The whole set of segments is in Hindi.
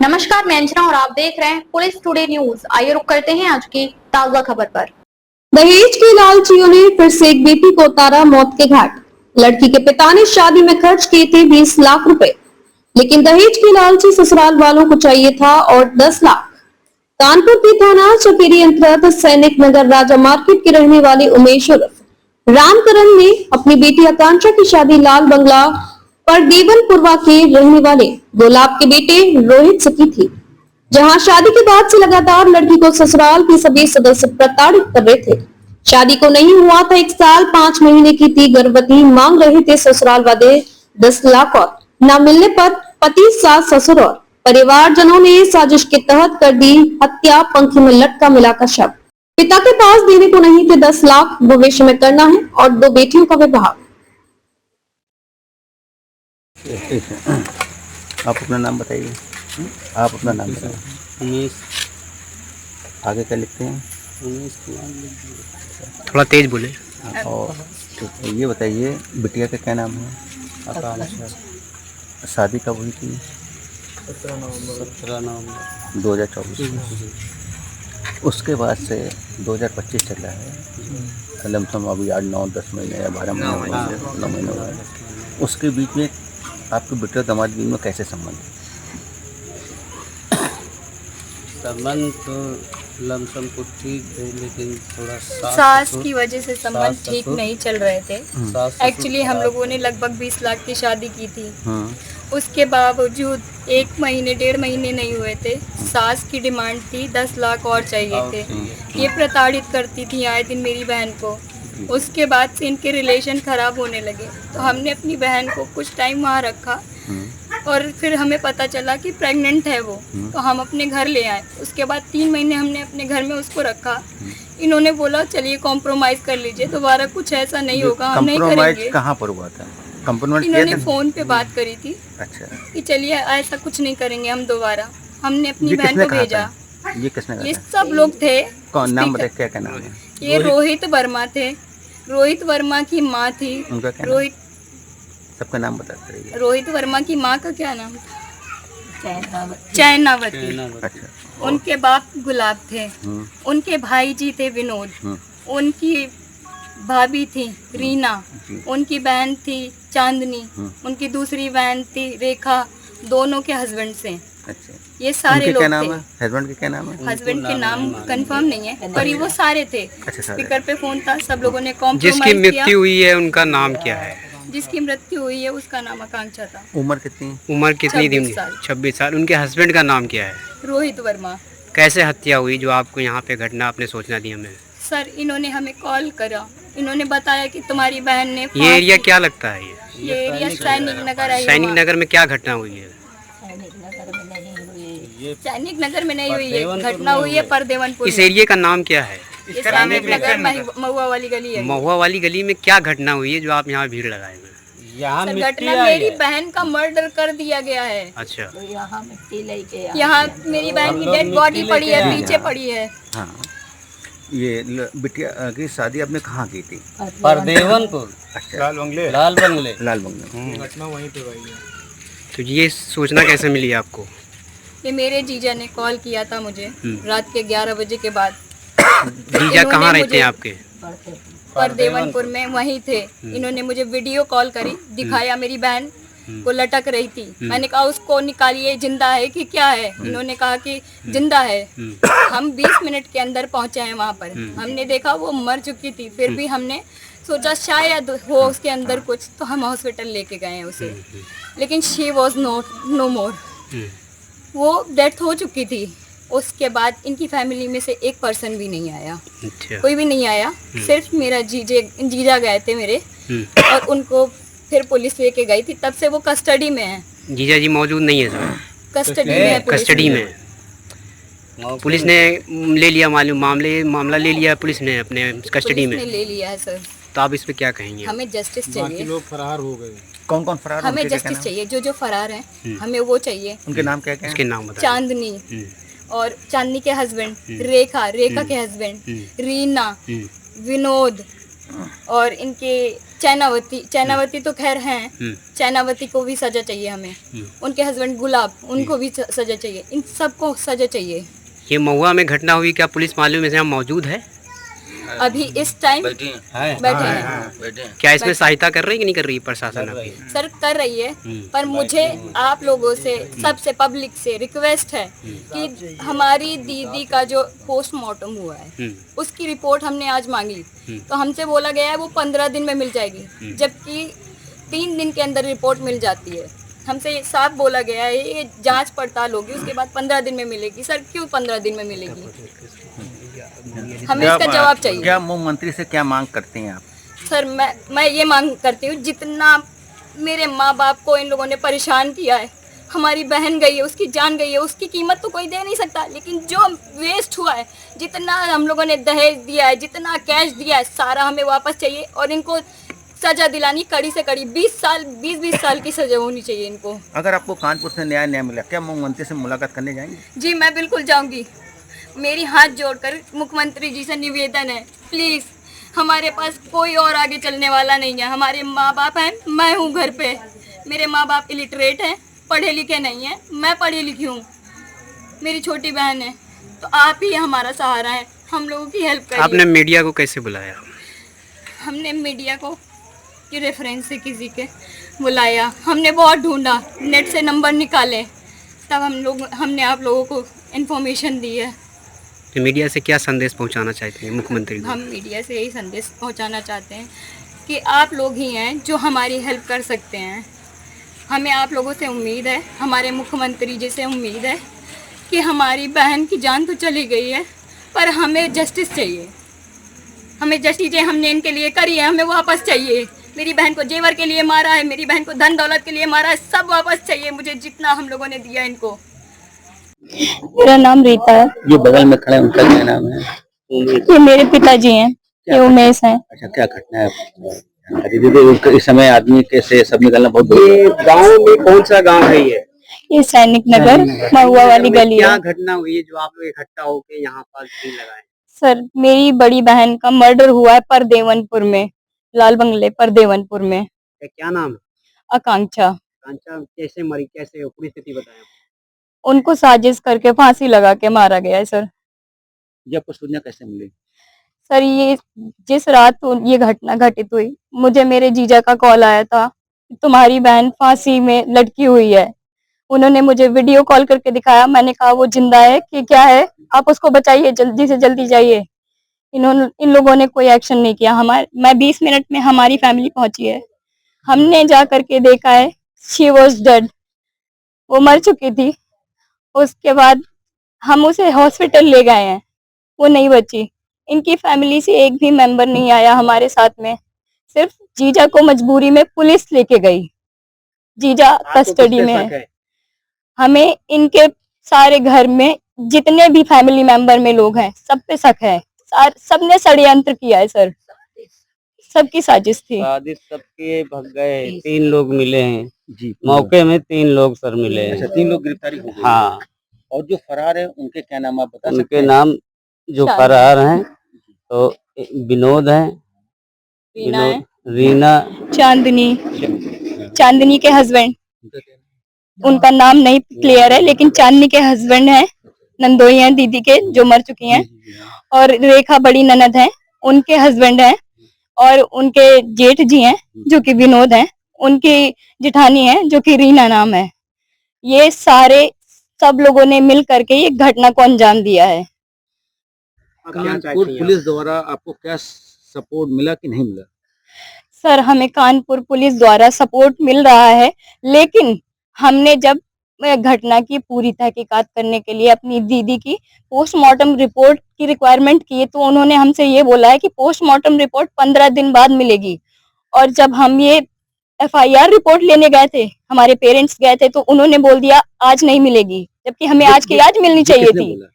नमस्कार, मैं अंजना और आप देख रहे हैं पुलिस टुडे न्यूज। आइए रुक करते हैं आज की ताजा खबर पर। दहेज के लालचियों ने फिर से एक बेटी को उतारा मौत के घाट। लड़की के पिता ने शादी में खर्च किए थे 20 लाख रुपए, लेकिन दहेज के लालची ससुराल वालों को चाहिए था और 10 लाख। कानपुर के थाना चकेरी अंतर्गत सैनिक नगर राजा मार्केट के रहने वाले उमेश उर्फ रामकरण ने अपनी बेटी आकांक्षा की शादी लाल बंगला पर देवनपुरवा के रहने वाले गोलाब के बेटे रोहित से की थी, जहां शादी के बाद से लगातार लड़की को ससुराल के सभी सदस्य प्रताड़ित कर रहे थे। शादी को नहीं हुआ था 1 साल 5 महीने की थी गर्भवती, मांग रहे थे ससुराल वाले 10 लाख और न मिलने पर पति, सास, ससुर और परिवारजनों ने साजिश के तहत कर दी हत्या। पंखी में लटका मिला का शव। पिता के पास देने को नहीं थे 10 लाख, भविष्य में करना है और 2 बेटियों का विवाह। आप अपना नाम बताइए। आप अपना नाम बताइए। उमेश। आगे क्या लिखते हैं? उमेश कुमार। थोड़ा तेज बोले। और तो ये बताइए, बिटिया का क्या नाम है? आकांक्षा। शादी कब हुई थी? 17 नवंबर 2024। उसके बाद से 2025 चल रहा है, लमसम अभी 8, 9, 10 महीने या 12 महीने हुए हैं, 9 महीने हुए हैं। उसके बीच में आपके बेटे दामाद बीच में कैसे संबंध? संबंध तो लमसम कुछ ठीक थे, लेकिन थोड़ा सास की वजह से संबंध ठीक नहीं चल रहे थे। एक्चुअली हम लोगों ने लगभग 20 लाख की शादी की थी। उसके बावजूद 1 महीने 1.5 महीने नहीं हुए थे, सास की डिमांड थी 10 लाख और चाहिए थे। ये प्रताड़ित करती थी आए दिन मेरी बहन को। उसके बाद से इनके रिलेशन खराब होने लगे, तो हमने अपनी बहन को कुछ टाइम वहाँ रखा और फिर हमें पता चला कि प्रेग्नेंट है वो, तो हम अपने घर ले आए। उसके बाद 3 महीने हमने अपने घर में उसको रखा। इन्होंने बोला चलिए कॉम्प्रोमाइज कर लीजिए, दोबारा कुछ ऐसा नहीं होगा, हम नहीं करेंगे। कहाँ पर हुआ था कॉम्प्रोमाइज? इन्होंने फोन पे बात करी थी। अच्छा, कि चलिए ऐसा कुछ नहीं करेंगे हम दोबारा। हमने अपनी बहन को भेजा। ये किसने कहा? ये सब लोग थे। कौन नाम बताइए, क्या नाम है? ये रोहित वर्मा थे। रोहित वर्मा की माँ थी। उनका क्या रोहित नाम? सबका नाम बताते रहिए। रोहित वर्मा की माँ का क्या नाम था? चैनावती। अच्छा। उनके बाप गुलाब थे। उनके भाई जी थे विनोद। उनकी भाभी थी रीना। उनकी बहन थी चांदनी। उनकी दूसरी बहन थी रेखा। दोनों के हस्बैंड से। अच्छा। ये सारे लोग थे। हस्बैंड के क्या नाम है? हस्बैंड के नाम कंफर्म नहीं है, पर वो सारे थे। स्पीकर पे फोन था, सब लोगों ने कॉम्प्रोमाइज किया। जिसकी मृत्यु हुई है उनका नाम क्या है? जिसकी मृत्यु हुई है उसका नाम आकांक्षा था। उम्र कितनी? उम्र कितनी थी? 26 साल। उनके हस्बैंड का नाम क्या है? रोहित वर्मा। कैसे हत्या हुई जो आपको यहाँ पे घटना आपने सूचना दी हमें? सर, इन्होंने हमें कॉल करा। इन्होंने बताया कि तुम्हारी बहन ने। ये एरिया क्या लगता है? ये एरिया सैनिक नगर है। सैनिक नगर में क्या घटना हुई है? सैनिक नगर में नहीं हुई है, घटना हुई है परदेवनपुर। इस एरिया का नाम क्या है? सैनिक नगर महुआ वाली गली है। महुआ वाली गली में क्या घटना हुई है जो आप यहाँ भीड़ लगाए हुए? यहाँ घटना मेरी बहन का मर्डर कर दिया गया है। अच्छा। तो यहाँ मिट्टी लेके यहाँ मेरी बहन की डेड बॉडी पड़ी है, पीछे पड़ी है। हाँ। ये बिटिया की शादी आपने कहाँ की थी? परदेवनपुर। अच्छा। लाल बंगले। घटना वहीं पे हुई है। तो ये सूचना कैसे मिली आपको? ये मेरे जीजा ने कॉल किया था मुझे रात के 11 बजे के बाद। जीजा कहाँ रहते हैं आपके? परदेवनपुर में वहीं थे। इन्होंने मुझे वीडियो कॉल करी, दिखाया मेरी बहन को लटक रही थी। मैंने कहा उसको निकालिए, जिंदा है कि क्या है? इन्होंने कहा कि जिंदा है। हम 20 मिनट के अंदर पहुंचे हैं वहां पर। हमने देखा वो मर चुकी थी, फिर भी हमने सोचा शायद हो उसके अंदर कुछ, तो हम हॉस्पिटल लेके गए हैं उसे, लेकिन शी वॉज नो मोर। वो डेथ हो चुकी थी। उसके बाद इनकी फैमिली में से एक पर्सन भी नहीं आया। अच्छा। कोई भी नहीं आया, सिर्फ मेरा जीजा गए थे मेरे, और उनको फिर पुलिस लेके गई थी। तब से वो कस्टडी में है। जीजा जी मौजूद नहीं है सर? कस्टडी में है। कस्टडी में पुलिस ने ले लिया, मामला ले लिया पुलिस ने अपने कस्टडी में ले लिया है सर। तो आप इस पे क्या कहेंगे? हमें जस्टिस चाहिए। बाकी लोग फरार हो गए। कौन कौन फरार? हमें जस्टिस चाहिए। जो फरार हैं हमें वो चाहिए। उनके नाम क्या क्या? उसके नाम बताइए। चांदनी और चांदनी के हस्बैंड रेखा के हस्बैंड रीना, विनोद, और इनके चैनावती तो खैर हैं, चैनावती को भी सजा चाहिए हमें, उनके हस्बैंड गुलाब उनको भी सजा चाहिए, इन सबको सजा चाहिए। ये महुआ में घटना हुई, क्या पुलिस मालूम है यहाँ मौजूद है? अभी इस टाइम बैठे हैं। क्या इसमें सहायता कर रही है कि नहीं कर रही है प्रशासन आपकी? सर कर रही है, पर मुझे आप लोगों से, सबसे पब्लिक से रिक्वेस्ट है कि हमारी दीदी का जो पोस्टमार्टम हुआ है उसकी रिपोर्ट हमने आज मांगी, तो हमसे बोला गया है वो 15 दिन में मिल जाएगी, जबकि 3 दिन के अंदर रिपोर्ट मिल जाती है। हमसे साफ बोला गया है ये जांच पड़ताल होगी, उसके बाद 15 दिन में मिलेगी। सर क्यों 15 दिन में मिलेगी? हमें इसका जवाब चाहिए। क्या मुख्यमंत्री से क्या मांग करते हैं आप? सर मैं ये मांग करती हूँ, जितना मेरे माँ बाप को इन लोगों ने परेशान किया है, हमारी बहन गई है, उसकी जान गई है, उसकी कीमत तो कोई दे नहीं सकता, लेकिन जो वेस्ट हुआ है, जितना हम लोगों ने दहेज दिया है, जितना कैश दिया है, सारा हमें वापस चाहिए और इनको सजा दिलानी कड़ी से कड़ी। 20 साल की सजा होनी चाहिए इनको। अगर आपको कानपुर से न्याय मिला, क्या मुख्यमंत्री से मुलाकात करने जाएंगे? जी मैं बिल्कुल जाऊंगी। मेरी हाथ जोड़कर मुख्यमंत्री जी से निवेदन है, प्लीज़, हमारे पास कोई और आगे चलने वाला नहीं है। हमारे माँ बाप हैं, मैं हूँ घर पे, मेरे माँ बाप इलिटरेट हैं, पढ़े लिखे नहीं हैं, मैं पढ़ी लिखी हूँ, मेरी छोटी बहन है, तो आप ही हमारा सहारा है, हम लोगों की हेल्प करिए। आपने मीडिया को कैसे बुलाया? हमने मीडिया को कि रेफरेंस से किसी के बुलाया, हमने बहुत ढूंढा, नेट से नंबर निकाले, तब हमने आप लोगों को इन्फॉर्मेशन दी है। तो मीडिया से क्या संदेश पहुंचाना चाहते हैं मुख्यमंत्री जी? हम मीडिया से यही संदेश पहुंचाना चाहते हैं कि आप लोग ही हैं जो हमारी हेल्प कर सकते हैं। हमें आप लोगों से उम्मीद है, हमारे मुख्यमंत्री जी से उम्मीद है कि हमारी बहन की जान तो चली गई है, पर हमें जस्टिस चाहिए। हमें जस्टिस हमने इनके लिए करी है, हमें वापस चाहिए। मेरी बहन को जेवर के लिए मारा है, मेरी बहन को धन दौलत के लिए मारा है, सब वापस चाहिए मुझे, जितना हम लोगों ने दिया इनको। मेरा नाम रीता है। ये बगल में खड़े उनका क्या नाम है? ये मेरे पिताजी हैं, ये उमेश हैं। अच्छा, क्या घटना है दीदी? इस समय आदमी कैसे सब निकलना बहुत ये गांव में कौन सा गांव है ये सैनिक नगर महुआ वाली गली क्या है। घटना हुई है जो आप लोग इकट्ठा होके यहाँ पर भीड़ लगाए? सर मेरी बड़ी बहन का मर्डर हुआ है परदेवनपुर में, लाल बंगले परदेवनपुर में। क्या नाम है? आकांक्षा। कांचा कैसे मरी, कैसे पूरी स्थिति बताया? उनको साजिश करके फांसी लगा के मारा गया है सर। ये आपको सूचना कैसे मिली? सर ये जिस रात ये घटना घटित हुई, मुझे मेरे जीजा का कॉल आया था, तुम्हारी बहन फांसी में लटकी हुई है। उन्होंने मुझे वीडियो कॉल करके दिखाया, मैंने कहा वो जिंदा है कि क्या है, आप उसको बचाइए, जल्दी से जल्दी जाइए। इन लोगों ने कोई एक्शन नहीं किया। मैं 20 मिनट में हमारी फैमिली पहुंची है, हमने जा करके देखा है, शी वॉज डेड, वो मर चुकी थी। उसके बाद हम उसे हॉस्पिटल ले गए हैं, वो नहीं बची। इनकी फैमिली से एक भी मेंबर नहीं आया हमारे साथ में, सिर्फ जीजा को मजबूरी में पुलिस लेके गई। जीजा कस्टडी में है। हमें इनके सारे घर में जितने भी फैमिली मेंबर में लोग हैं, सब पे शक है। सबने षड्यंत्र किया है सर, सबकी साजिश थी। साजिश सबके भग गए। 3 लोग मिले हैं जी, मौके में, 3 लोग सर मिले हैं। अच्छा, 3 लोग गिरफ्तारी हो गई। हाँ, और जो फरार है उनके क्या नाम आप बता सकते उनके हैं? नाम जो फरार हैं तो विनोद है, रीना, चांदनी के हस्बैंड, उनका नाम नहीं क्लियर है, लेकिन चांदनी के हस्बैंड हैं, नंदोई हैं दीदी के जो मर चुकी हैं। और रेखा बड़ी ननद है, उनके हस्बैंड हैं, और उनके जेठ जी हैं जो कि विनोद हैं, उनकी जिठानी है जो कि रीना नाम है। ये सारे सब लोगों ने मिल करके ये घटना को अंजाम दिया है। कानपुर पुलिस द्वारा आपको क्या सपोर्ट मिला कि नहीं मिला? सर हमें कानपुर पुलिस द्वारा सपोर्ट मिल रहा है, लेकिन हमने जब घटना की पूरी तहकीकात करने के लिए अपनी दीदी की पोस्टमार्टम रिपोर्ट की रिक्वायरमेंट की, तो उन्होंने हमसे ये बोला है कि पोस्टमार्टम रिपोर्ट 15 दिन बाद मिलेगी। और जब हम ये FIR रिपोर्ट लेने गए थे, हमारे पेरेंट्स गए थे, तो उन्होंने बोल दिया आज नहीं मिलेगी, जबकि हमें आज की आज मिलनी चाहिए थी।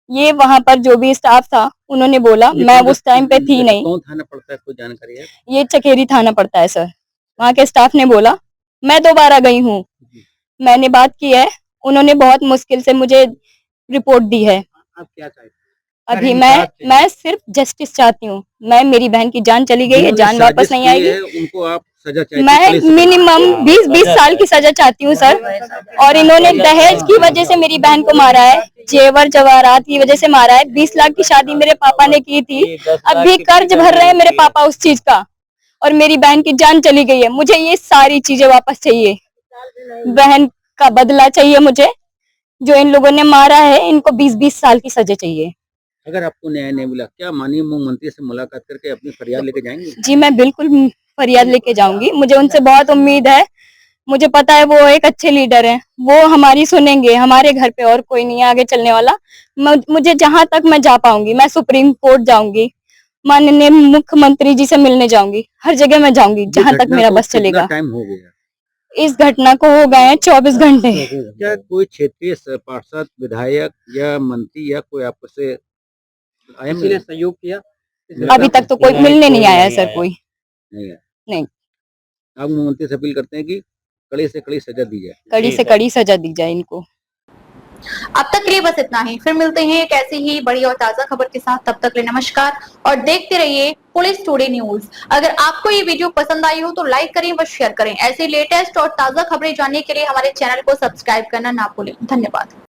ये वहाँ पर जो भी स्टाफ था उन्होंने बोला, मैं उस टाइम पे थी नहीं। कौन थाना पड़ता है, कोई जानकारी है? ये चकेरी थाना पड़ता है सर। वहाँ के स्टाफ ने बोला, मैं दोबारा गई हूँ, मैंने बात की है, उन्होंने बहुत मुश्किल से मुझे रिपोर्ट दी है। आप क्या चाहते हैं? अभी मैं सिर्फ जस्टिस चाहती हूँ। मैं मेरी बहन की जान चली गई है, जान वापस नहीं आएगी। उनको आप सजा चाहिए? मैं मिनिमम 20-20 साल की सजा चाहती हूँ सर। और इन्होंने दहेज की वजह से मेरी बहन को मारा है, जेवर जवाहरात की वजह से मारा है। 20 लाख की शादी मेरे पापा ने की थी, अभी कर्ज भर रहे हैं मेरे पापा उस चीज का, और मेरी बहन की जान चली गई है। मुझे ये सारी चीजें वापस चाहिए, बहन का बदला चाहिए मुझे। जो इन लोगों ने मारा है, इनको 20-20 साल की सजा चाहिए। अगर आपको न्याय नहीं मिला, क्या माननीय मुख्यमंत्री से मुलाकात करके अपनी फरियाद लेके जाएंगे? जी मैं बिल्कुल फरियाद लेके जाऊंगी। मुझे उनसे बहुत उम्मीद है। मुझे पता है वो एक अच्छे लीडर हैं, वो हमारी सुनेंगे। हमारे घर पे और कोई नहीं है आगे चलने वाला। मुझे जहां तक मैं जा पाऊंगी, मैं सुप्रीम कोर्ट जाऊंगी, माननीय मुख्यमंत्री जी से मिलने जाऊंगी, हर जगह मैं जाऊंगी जहां तक मेरा बस चलेगा। टाइम हो गया इस घटना को हो गए हैं 24 घंटे। क्या कोई क्षेत्रीय पार्षद, विधायक या मंत्री या कोई आपसे आया? किसी ने सहयोग किया? अभी तक तो कोई मिलने नहीं आया सर, कोई नहीं है। नहीं। आप मुख्यमंत्री से अपील करते हैं कि कड़ी से कड़ी सजा दी जाए। कड़ी से कड़ी सजा दी जाए इनको। अब तक के लिए बस इतना ही। फिर मिलते हैं एक ऐसी ही बड़ी और ताजा खबर के साथ। तब तक के लिए नमस्कार और देखते रहिए पुलिस टुडे न्यूज। अगर आपको ये वीडियो पसंद आई हो तो लाइक करें व शेयर करें। ऐसे लेटेस्ट और ताजा खबरें जानने के लिए हमारे चैनल को सब्सक्राइब करना ना भूलें। धन्यवाद।